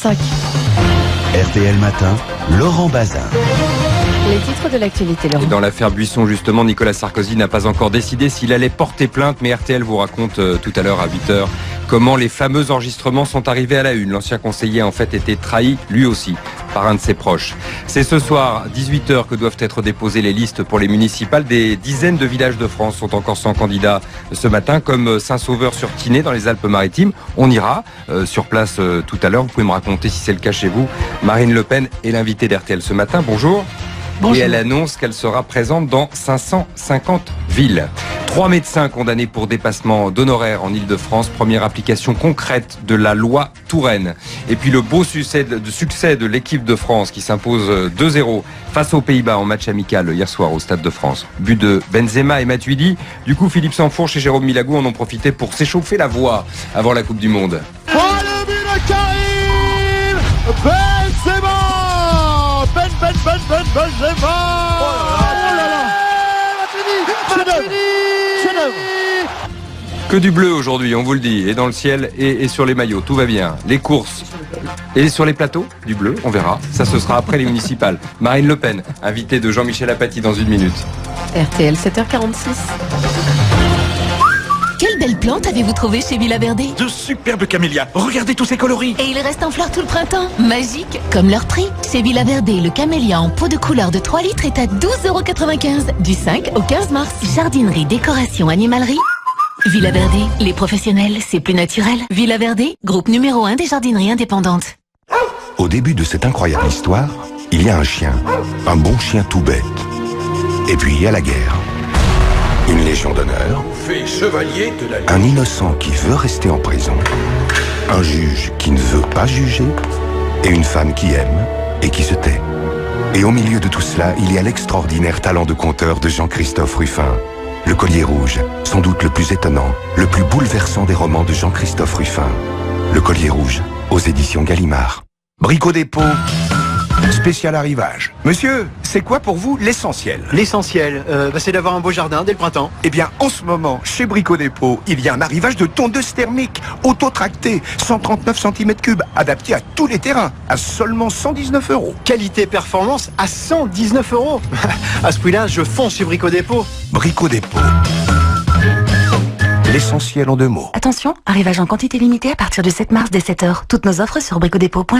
7h45. RTL Matin, Laurent Bazin. Les titres de l'actualité, Laurent. Et dans l'affaire Buisson, justement, Nicolas Sarkozy n'a pas encore décidé s'il allait porter plainte, mais RTL vous raconte tout à l'heure à 8h comment les fameux enregistrements sont arrivés à la une. L'ancien conseiller a en fait été trahi, lui aussi, par un de ses proches. C'est ce soir, 18h, que doivent être déposées les listes pour les municipales. Des dizaines de villages de France sont encore sans candidat ce matin, comme Saint-Sauveur-sur-Tinée dans les Alpes-Maritimes. On ira sur place tout à l'heure. Vous pouvez me raconter si c'est le cas chez vous. Marine Le Pen est l'invitée d'RTL ce matin. Bonjour. Bonjour. Et elle annonce qu'elle sera présente dans 550 villes. 3 médecins condamnés pour dépassement d'honoraires en Ile-de-France. Première application concrète de la loi Touraine. Et puis le beau succès de l'équipe de France qui s'impose 2-0 face aux Pays-Bas en match amical hier soir au Stade de France. But de Benzema et Matuidi. Du coup, Philippe Sansfourche et Jérôme Milagou en ont profité pour s'échauffer la voix avant la Coupe du Monde. Oh, le but de Karim Benzema! Benzema! Oh là là! Chef-d'œuvre! Que du bleu aujourd'hui, on vous le dit, et dans le ciel et sur les maillots, tout va bien. Les courses et sur les plateaux, du bleu, on verra. Ça, ce sera après les municipales. Marine Le Pen, invitée de Jean-Michel Apathy dans 1 minute. RTL, 7h46. Quelle belle plante avez-vous trouvée chez Villa Verde? De superbes camélias. Regardez tous ces coloris. Et il reste en fleurs tout le printemps. Magique, comme leur prix. Chez Villa Verde, le camélia en pot de couleur de 3 litres est à 12,95 € du 5 au 15 mars. Jardinerie, décoration, animalerie. Villa Verde, les professionnels, c'est plus naturel. Villa Verde, groupe numéro 1 des jardineries indépendantes. Au début de cette incroyable histoire, il y a un chien. Un bon chien tout bête. Et puis il y a la guerre. Une légion d'honneur. Fait chevalier de la... Un innocent qui veut rester en prison. Un juge qui ne veut pas juger. Et une femme qui aime et qui se tait. Et au milieu de tout cela, il y a l'extraordinaire talent de conteur de Jean-Christophe Ruffin. Le Collier Rouge, sans doute le plus étonnant, le plus bouleversant des romans de Jean-Christophe Ruffin. Le Collier Rouge, aux éditions Gallimard. Brico Dépôt, spécial arrivage. Monsieur, c'est quoi pour vous l'essentiel? L'essentiel, c'est d'avoir un beau jardin dès le printemps. Eh bien, en ce moment, chez Brico Dépôt, il y a un arrivage de tondeuse thermique, auto-tractée, 139 cm3, adapté à tous les terrains, à seulement 119 €. Qualité-performance à 119 €. À ce prix-là, je fonce chez Brico Dépôt. Brico Dépôt. L'essentiel en 2 mots. Attention, arrivage en quantité limitée à partir du 7 mars dès 7h. Toutes nos offres sur bricodépôt.fr.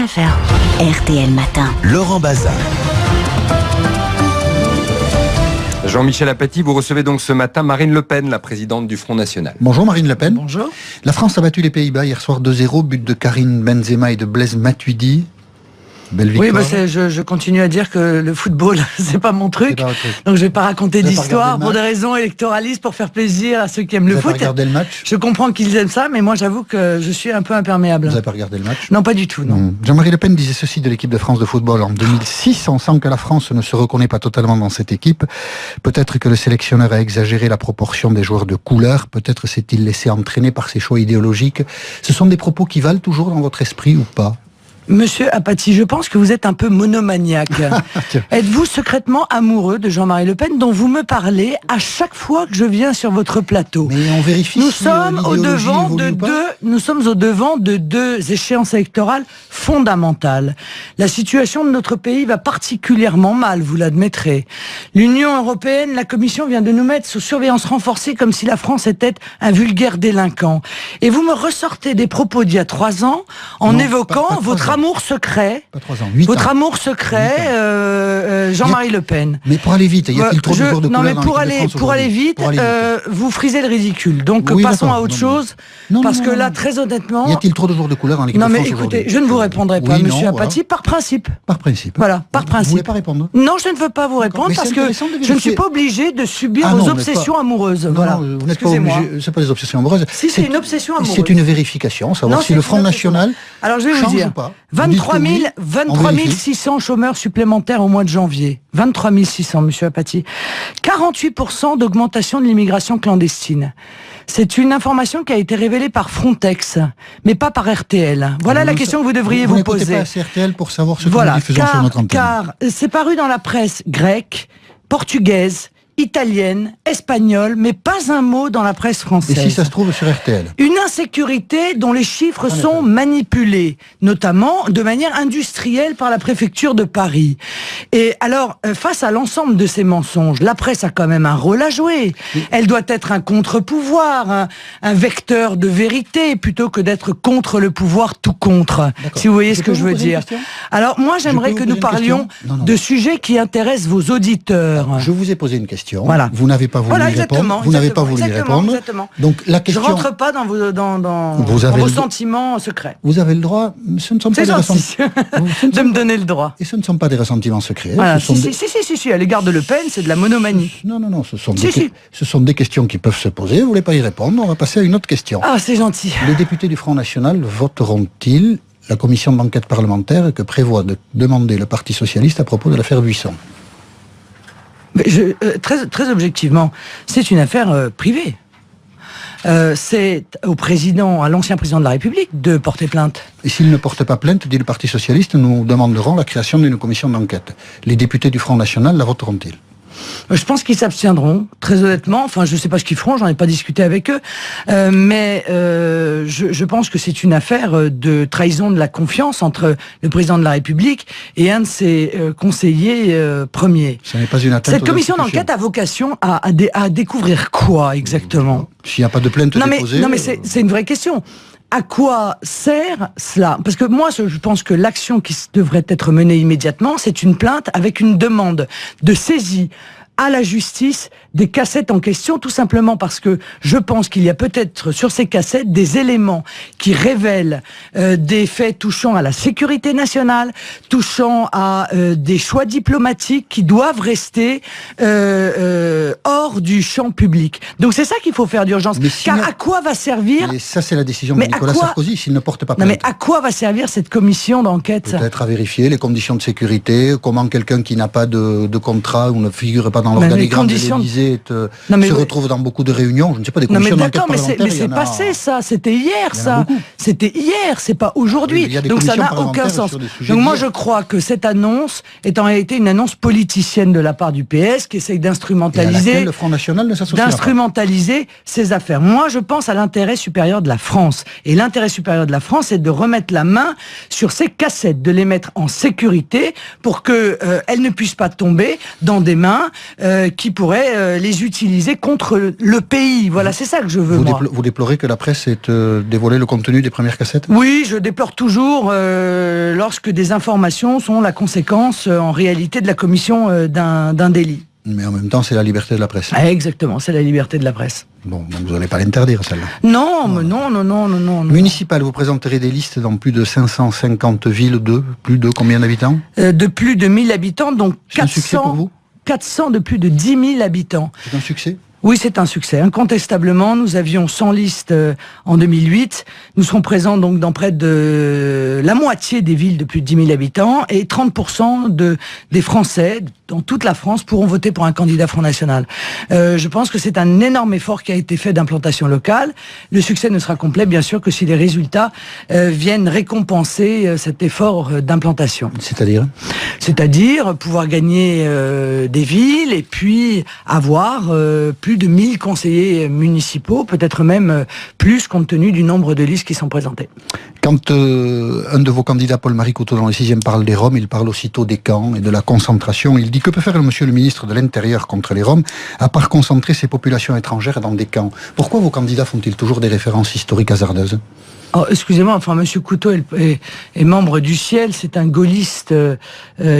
RTL Matin. Laurent Bazin. Jean-Michel Apathy, vous recevez donc ce matin Marine Le Pen, la présidente du Front National. Bonjour Marine Le Pen. Bonjour. La France a battu les Pays-Bas hier soir 2-0, but de Karim Benzema et de Blaise Matuidi. Belle victoire. Oui, je continue à dire que le football, c'est pas mon truc. Donc je vais pas raconter d'histoire pour des raisons électoralistes, pour faire plaisir à ceux qui aiment le foot. Vous avez pas regardé le match? Je comprends qu'ils aiment ça, mais moi j'avoue que je suis un peu imperméable. Vous n'avez pas regardé le match? Non, pas du tout, non. Jean-Marie Le Pen disait ceci de l'équipe de France de football en 2006. On sent que la France ne se reconnaît pas totalement dans cette équipe. Peut-être que le sélectionneur a exagéré la proportion des joueurs de couleur. Peut-être s'est-il laissé entraîner par ses choix idéologiques. Ce sont des propos qui valent toujours dans votre esprit ou pas? Monsieur Apathy, je pense que vous êtes un peu monomaniaque. Êtes-vous secrètement amoureux de Jean-Marie Le Pen dont vous me parlez à chaque fois que je viens sur votre plateau? Mais on vérifie. Nous sommes au devant de deux échéances électorales fondamentales. La situation de notre pays va particulièrement mal, vous l'admettrez. L'Union européenne, la Commission vient de nous mettre sous surveillance renforcée comme si la France était un vulgaire délinquant. Et vous me ressortez des propos d'il y a 3 ans en évoquant votre amour secret. Pas 3 ans, 8 ans. Votre amour secret, Jean-Marie Le Pen. Mais pour aller vite, y a-t-il trop de joueurs de couleur dans l'équipe de France pour aller vite, vous frisez le ridicule. Donc passons à autre chose. Parce que là, très honnêtement... Y a-t-il trop de joueurs de couleur dans l'équipe de France aujourd'hui? Non mais écoutez, je ne vous répondrai pas, monsieur Apathy, par principe. Par principe. Voilà, par principe. Vous voulez pas répondre? Non, je ne veux pas vous répondre parce que je ne suis pas obligée de subir vos obsessions amoureuses. Voilà. Vous n'êtes pas obligé, c'est pas des obsessions amoureuses. Si, c'est une obsession amoureuse. C'est une vérification, savoir si le Front National Alors je vais vous dire, 23 600 chômeurs supplémentaires au mois de janvier. 23 600, monsieur Apathy. 48% d'augmentation de l'immigration clandestine. C'est une information qui a été révélée par Frontex, mais pas par RTL. Voilà la question que vous devriez vous poser. Vous n'écoutez pas assez RTL pour savoir ce que nous diffusons sur notre antenne. Car c'est paru dans la presse grecque, portugaise, italienne, espagnole, mais pas un mot dans la presse française. Et si ça se trouve sur RTL? Une insécurité dont les chiffres sont manipulés, notamment de manière industrielle par la préfecture de Paris. Et alors, face à l'ensemble de ces mensonges, la presse a quand même un rôle à jouer. Elle doit être un contre-pouvoir, un vecteur de vérité, plutôt que d'être contre le pouvoir tout contre. Si vous voyez ce que je veux dire. Alors, moi, j'aimerais que nous parlions de sujets qui intéressent vos auditeurs. Je vous ai posé une question. Voilà. Vous n'avez pas voulu y répondre. Vous n'avez pas voulu y répondre. Exactement. Donc, la question... Je rentre pas dans vos sentiments secrets. Vous avez le droit, ce ne sont pas des ressentiments... de me donner le droit. Et ce ne sont pas des ressentiments secrets. Voilà. Si, à l'égard de Le Pen, c'est de la monomanie. Non, ce sont des questions qui peuvent se poser. Vous voulez pas y répondre, on va passer à une autre question. Ah, c'est gentil. Les députés du Front National voteront-ils la commission d'enquête parlementaire que prévoit de demander le Parti Socialiste à propos de l'affaire Buisson? Très objectivement, c'est une affaire privée. C'est au président, à l'ancien président de la République de porter plainte. Et s'il ne porte pas plainte, dit le Parti Socialiste, nous demanderons la création d'une commission d'enquête. Les députés du Front National la voteront-ils? Je pense qu'ils s'abstiendront, très honnêtement. Enfin, je ne sais pas ce qu'ils feront, j'en ai pas discuté avec eux. Mais je pense que c'est une affaire de trahison de la confiance entre le président de la République et un de ses conseillers premiers. Ce n'est pas une atteinte. Cette commission d'enquête a vocation à découvrir quoi exactement? S'il n'y a pas de plainte déposée... Non, mais c'est une vraie question. À quoi sert cela? Parce que moi, je pense que l'action qui devrait être menée immédiatement, c'est une plainte avec une demande de saisie à la justice des cassettes en question, tout simplement parce que je pense qu'il y a peut-être sur ces cassettes des éléments qui révèlent des faits touchant à la sécurité nationale, touchant à des choix diplomatiques qui doivent rester hors du champ public. Donc c'est ça qu'il faut faire d'urgence. Car à quoi va servir... Mais ça, c'est la décision de Nicolas Sarkozy, s'il ne porte pas plainte. Non, mais à quoi va servir cette commission d'enquête? Peut-être à vérifier les conditions de sécurité, comment quelqu'un qui n'a pas de contrat ou ne figure pas dans l'organigramme de l'Élysée se retrouve dans beaucoup de réunions. Je ne sais pas, des commissions d'enquête parlementaires. Mais c'est passé ça, c'était hier ça. C'était hier, c'est pas aujourd'hui. Donc ça n'a aucun sens. Donc moi je crois que cette annonce est en réalité une annonce politicienne de la part du PS qui essaye d'instrumentaliser le Front National ne s'associera pas. Ces affaires. Moi je pense à l'intérêt supérieur de la France. Et l'intérêt supérieur de la France est de remettre la main sur ces cassettes, de les mettre en sécurité pour que elles ne puissent pas tomber dans des mains qui pourraient les utiliser contre le pays. Voilà, c'est ça que je veux, moi. Vous déplorez que la presse ait dévoilé le contenu des premières cassettes? Oui, je déplore toujours lorsque des informations sont la conséquence, en réalité, de la commission d'un délit. Mais en même temps, c'est la liberté de la presse. Ah, exactement, c'est la liberté de la presse. Bon, donc vous n'allez pas l'interdire, celle-là. Non, mais non. Municipal, vous présenterez des listes dans plus de 550 villes plus de combien d'habitants? De plus de 1000 habitants, donc 400... un succès pour vous? 400 de plus de 10 000 habitants. C'est un succès? Oui, c'est un succès. Incontestablement, nous avions 100 listes en 2008. Nous serons présents donc dans près de la moitié des villes de plus de 10 000 habitants et 30% des Français dans toute la France pourront voter pour un candidat Front National. Je pense que c'est un énorme effort qui a été fait d'implantation locale. Le succès ne sera complet, bien sûr, que si les résultats viennent récompenser cet effort d'implantation. C'est-à-dire pouvoir gagner des villes et puis avoir plus de 1000 conseillers municipaux, peut-être même plus compte tenu du nombre de listes qui sont présentées. Quand un de vos candidats, Paul-Marie Couteau, dans le 6e, parle des Roms, il parle aussitôt des camps et de la concentration. Il dit que peut faire monsieur le ministre de l'Intérieur contre les Roms, à part concentrer ces populations étrangères dans des camps? Pourquoi vos candidats font-ils toujours des références historiques hasardeuses? Oh, excusez-moi, enfin, monsieur Couteau est membre du Ciel, c'est un gaulliste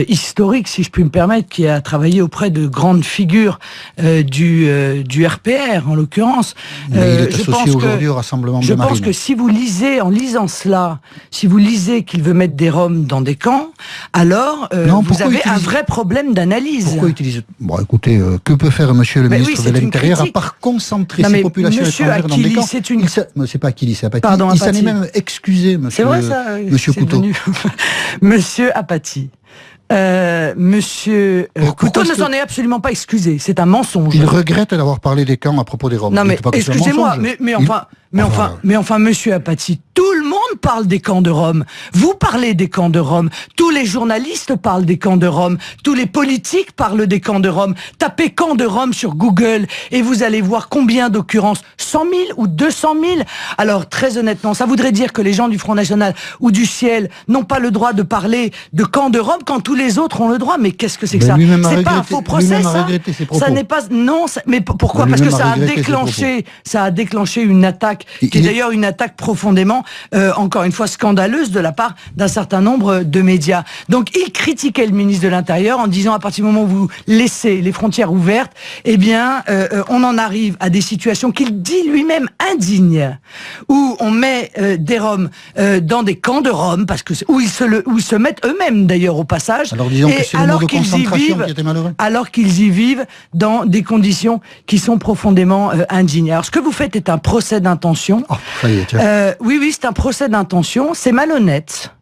historique, si je puis me permettre, qui a travaillé auprès de grandes figures du RPR, en l'occurrence. Mais il est associé aujourd'hui au Rassemblement de Marine. Je pense que si vous lisez, en lisant cela, si vous lisez qu'il veut mettre des Roms dans des camps, alors vous avez un vrai problème d'analyse. Pourquoi utiliser... Bon, écoutez, que peut faire monsieur le ministre de l'Intérieur à part concentrer ces populations étrangères dans des camps? C'est pas Achilles, c'est Apathy. Pardon, il s'en est même excusé, monsieur, monsieur Couteau. Monsieur Apathy. Monsieur Couteau ne s'en est absolument pas excusé. C'est un mensonge. Il regrette d'avoir parlé des camps à propos des Roms. Non mais excusez-moi, mais enfin, Mais enfin, monsieur Apathy, tout le monde parle des camps de Rome. Vous parlez des camps de Rome. Tous les journalistes parlent des camps de Rome. Tous les politiques parlent des camps de Rome. Tapez camps de Rome sur Google et vous allez voir combien d'occurrences. 100 000 ou 200 000. Alors, très honnêtement, ça voudrait dire que les gens du Front National ou du Ciel n'ont pas le droit de parler de camps de Rome quand tous les autres ont le droit. Mais qu'est-ce que c'est que ça? C'est pas un faux procès, ça? Ça n'est pas... Non, mais pourquoi? Parce que ça a déclenché une attaque qui est d'ailleurs une attaque profondément, encore une fois, scandaleuse de la part d'un certain nombre de médias. Donc, il critiquait le ministre de l'Intérieur en disant à partir du moment où vous laissez les frontières ouvertes, eh bien, on en arrive à des situations qu'il dit lui-même indignes, où on met des Roms dans des camps de Roms, parce que où ils se mettent eux-mêmes d'ailleurs au passage, alors disons que c'est le mot de concentration qui était malheureux. Alors qu'ils y vivent dans des conditions qui sont profondément indignes. Alors, ce que vous faites est un procès d'intention. Oh, ça y est, oui, c'est un procès d'intention, c'est malhonnête.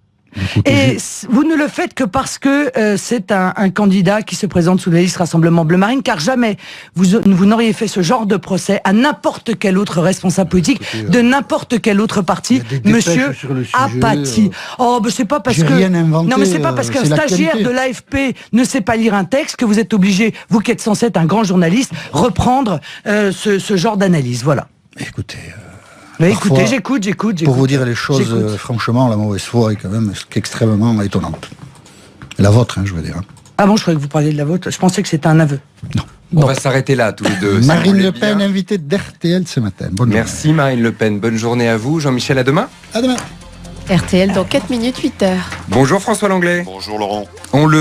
Et vous ne le faites que parce que c'est un candidat qui se présente sous la liste Rassemblement Bleu Marine, car jamais vous n'auriez fait ce genre de procès à n'importe quel autre responsable politique de n'importe quel autre parti, monsieur Apathy. Oh, ben c'est pas parce que rien inventé, non, mais c'est pas parce qu'un stagiaire de l'AFP ne sait pas lire un texte que vous êtes obligé, vous qui êtes censé être un grand journaliste, reprendre ce genre d'analyse. Voilà. Écoutez. Mais écoutez, j'écoute. Pour vous dire les choses, franchement, la mauvaise foi est quand même extrêmement étonnante. La vôtre, je veux dire. Ah bon, je croyais que vous parliez de la vôtre. Je pensais que c'était un aveu. Non. On va s'arrêter là, tous les deux. Marine Le Pen, invitée d'RTL ce matin. Bonne Merci Marine Le Pen. Bonne journée à vous. Jean-Michel, à demain. À demain. RTL dans 4 minutes, 8h. Bonjour François Langlais. Bonjour Laurent. On le